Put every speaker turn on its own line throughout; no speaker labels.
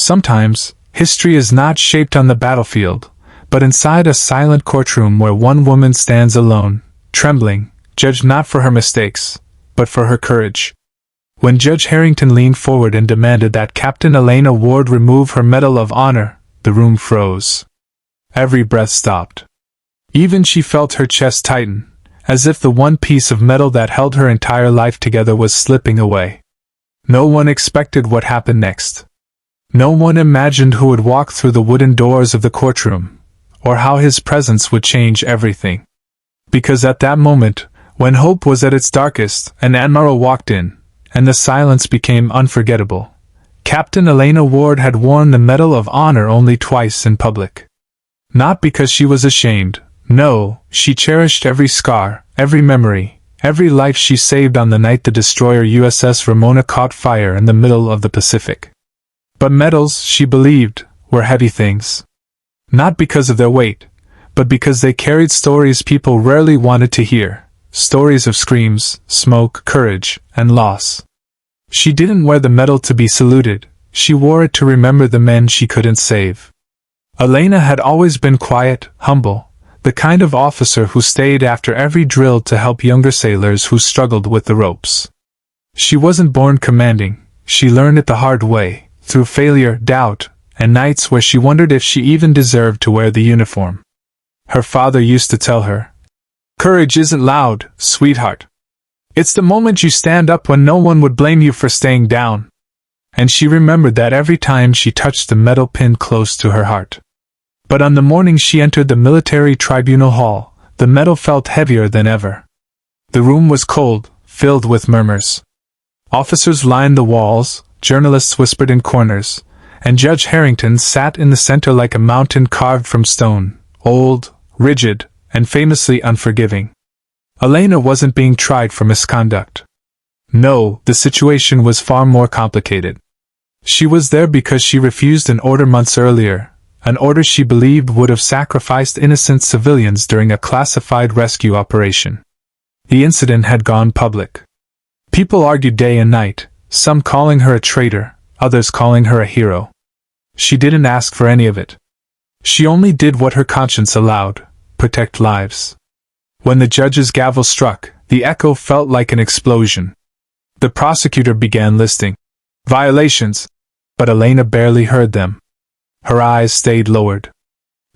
Sometimes, history is not shaped on the battlefield, but inside a silent courtroom where one woman stands alone, trembling, judged not for her mistakes, but for her courage. When Judge Harrington leaned forward and demanded that Captain Elena Ward remove her Medal of Honor, the room froze. Every breath stopped. Even she felt her chest tighten, as if the one piece of metal that held her entire life together was slipping away. No one expected what happened next. No one imagined who would walk through the wooden doors of the courtroom, or how his presence would change everything. Because at that moment, when hope was at its darkest, an Admiral walked in, and the silence became unforgettable. Captain Elena Ward had worn the Medal of Honor only twice in public. Not because she was ashamed, no, she cherished every scar, every memory, every life she saved on the night the destroyer USS Ramona caught fire in the middle of the Pacific. But medals, she believed, were heavy things. Not because of their weight, but because they carried stories people rarely wanted to hear. Stories of screams, smoke, courage, and loss. She didn't wear the medal to be saluted, she wore it to remember the men she couldn't save. Elena had always been quiet, humble, the kind of officer who stayed after every drill to help younger sailors who struggled with the ropes. She wasn't born commanding, she learned it the hard way, through failure, doubt, and nights where she wondered if she even deserved to wear the uniform. Her father used to tell her, "Courage isn't loud, sweetheart. It's the moment you stand up when no one would blame you for staying down." And she remembered that every time she touched the metal pinned close to her heart. But on the morning she entered the military tribunal hall, the medal felt heavier than ever. The room was cold, filled with murmurs. Officers lined the walls, journalists whispered in corners, and Judge Harrington sat in the center like a mountain carved from stone, old, rigid, and famously unforgiving. Elena wasn't being tried for misconduct. No, the situation was far more complicated. She was there because she refused an order months earlier, an order she believed would have sacrificed innocent civilians during a classified rescue operation. The incident had gone public. People argued day and night, some calling her a traitor, others calling her a hero. She didn't ask for any of it. She only did what her conscience allowed: protect lives. When the judge's gavel struck, the echo felt like an explosion. The prosecutor began listing violations, but Elena barely heard them. Her eyes stayed lowered.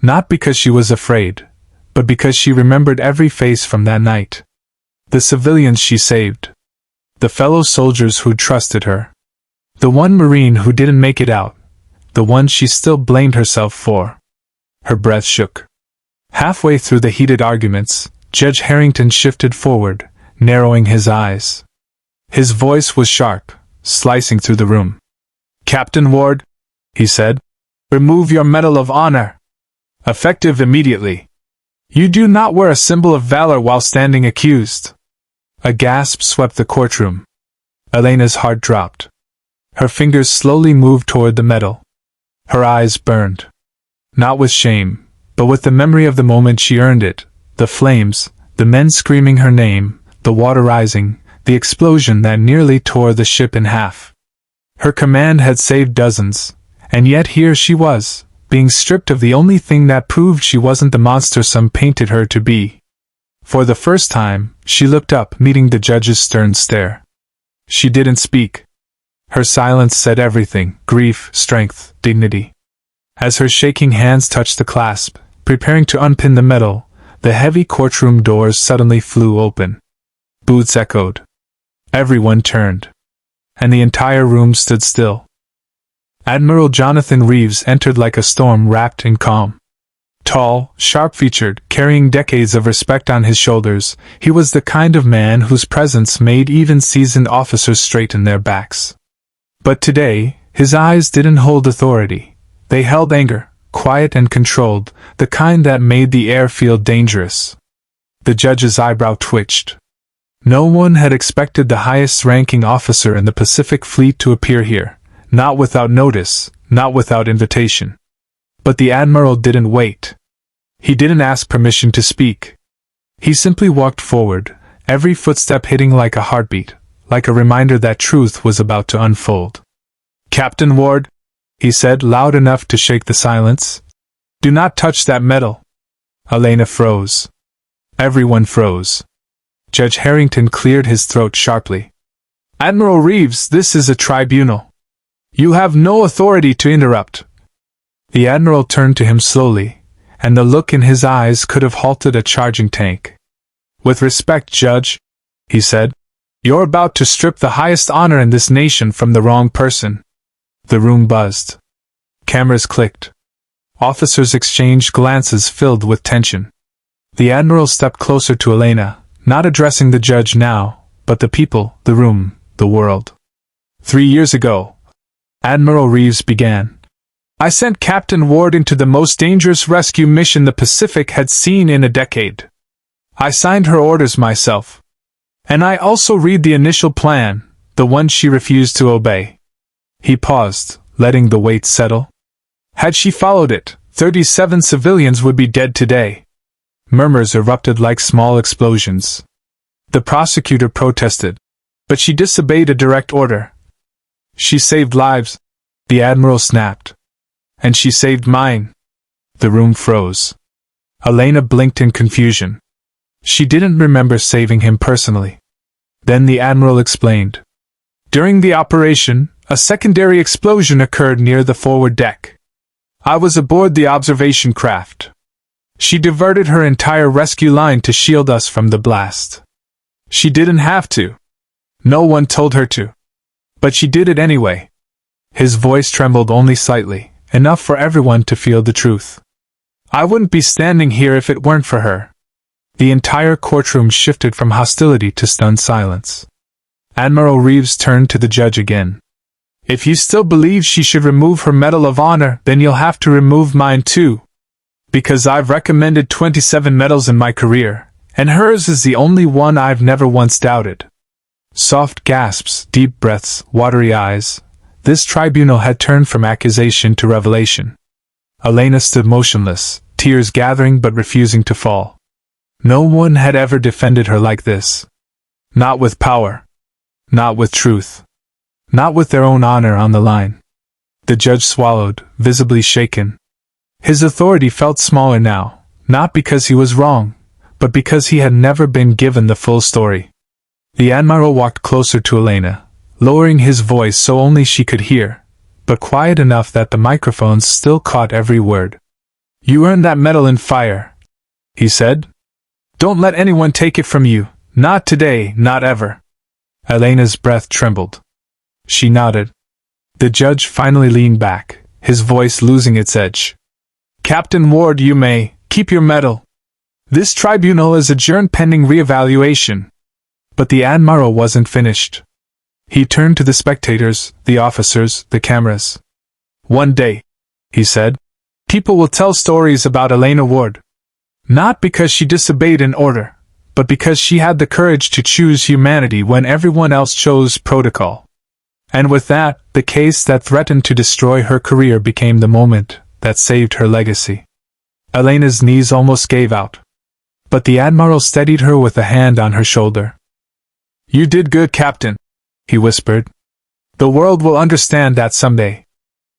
Not because she was afraid, but because she remembered every face from that night. The civilians she saved. The fellow soldiers who trusted her. The one Marine who didn't make it out. The one she still blamed herself for. Her breath shook. Halfway through the heated arguments, Judge Harrington shifted forward, narrowing his eyes. His voice was sharp, slicing through the room. "Captain Ward," he said, "remove your Medal of Honor. Effective immediately. You do not wear a symbol of valor while standing accused." A gasp swept the courtroom. Elena's heart dropped. Her fingers slowly moved toward the medal. Her eyes burned. Not with shame, but with the memory of the moment she earned it, the flames, the men screaming her name, the water rising, the explosion that nearly tore the ship in half. Her command had saved dozens, and yet here she was, being stripped of the only thing that proved she wasn't the monster some painted her to be. For the first time, she looked up, meeting the judge's stern stare. She didn't speak. Her silence said everything: grief, strength, dignity. As her shaking hands touched the clasp, preparing to unpin the medal, the heavy courtroom doors suddenly flew open. Boots echoed. Everyone turned. And the entire room stood still. Admiral Jonathan Reeves entered like a storm wrapped in calm. Tall, sharp-featured, carrying decades of respect on his shoulders, he was the kind of man whose presence made even seasoned officers straighten their backs. But today, his eyes didn't hold authority. They held anger, quiet and controlled, the kind that made the air feel dangerous. The judge's eyebrow twitched. No one had expected the highest-ranking officer in the Pacific Fleet to appear here, not without notice, not without invitation. But the Admiral didn't wait. He didn't ask permission to speak. He simply walked forward, every footstep hitting like a heartbeat, like a reminder that truth was about to unfold. "Captain Ward," he said, loud enough to shake the silence. "Do not touch that medal." Elena froze. Everyone froze. Judge Harrington cleared his throat sharply. "Admiral Reeves, this is a tribunal. You have no authority to interrupt." The Admiral turned to him slowly, and the look in his eyes could have halted a charging tank. "With respect, Judge," he said, "you're about to strip the highest honor in this nation from the wrong person." The room buzzed. Cameras clicked. Officers exchanged glances filled with tension. The Admiral stepped closer to Elena, not addressing the judge now, but the people, the room, the world. 3 years ago, Admiral Reeves began. "I sent Captain Ward into the most dangerous rescue mission the Pacific had seen in a decade. I signed her orders myself. And I also read the initial plan, the one she refused to obey." He paused, letting the weight settle. "Had she followed it, 37 civilians would be dead today." Murmurs erupted like small explosions. The prosecutor protested. "But she disobeyed a direct order." "She saved lives," the Admiral snapped. "And she saved mine." The room froze. Elena blinked in confusion. She didn't remember saving him personally. Then the Admiral explained. "During the operation, a secondary explosion occurred near the forward deck. I was aboard the observation craft. She diverted her entire rescue line to shield us from the blast. She didn't have to. No one told her to. But she did it anyway." His voice trembled only slightly, enough for everyone to feel the truth. "I wouldn't be standing here if it weren't for her." The entire courtroom shifted from hostility to stunned silence. Admiral Reeves turned to the judge again. "If you still believe she should remove her Medal of Honor, then you'll have to remove mine too. Because I've recommended 27 medals in my career, and hers is the only one I've never once doubted." Soft gasps, deep breaths, watery eyes. This tribunal had turned from accusation to revelation. Elena stood motionless, tears gathering but refusing to fall. No one had ever defended her like this. Not with power. Not with truth. Not with their own honor on the line. The judge swallowed, visibly shaken. His authority felt smaller now, not because he was wrong, but because he had never been given the full story. The Admiral walked closer to Elena, lowering his voice so only she could hear, but quiet enough that the microphones still caught every word. "You earned that medal in fire," he said. "Don't let anyone take it from you, not today, not ever." Elena's breath trembled. She nodded. The judge finally leaned back, his voice losing its edge. "Captain Ward, you may keep your medal. This tribunal is adjourned pending re-evaluation." But the Admiral wasn't finished. He turned to the spectators, the officers, the cameras. "One day," he said, "people will tell stories about Elena Ward. Not because she disobeyed an order, but because she had the courage to choose humanity when everyone else chose protocol. And with that, the case that threatened to destroy her career became the moment that saved her legacy." Elena's knees almost gave out. But the Admiral steadied her with a hand on her shoulder. "You did good, Captain," he whispered. "The world will understand that someday."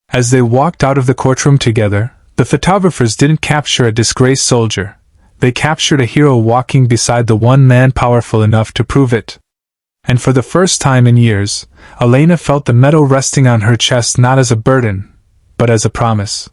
As they walked out of the courtroom together, the photographers didn't capture a disgraced soldier. They captured a hero walking beside the one man powerful enough to prove it. And for the first time in years, Elena felt the medal resting on her chest not as a burden, but as a promise.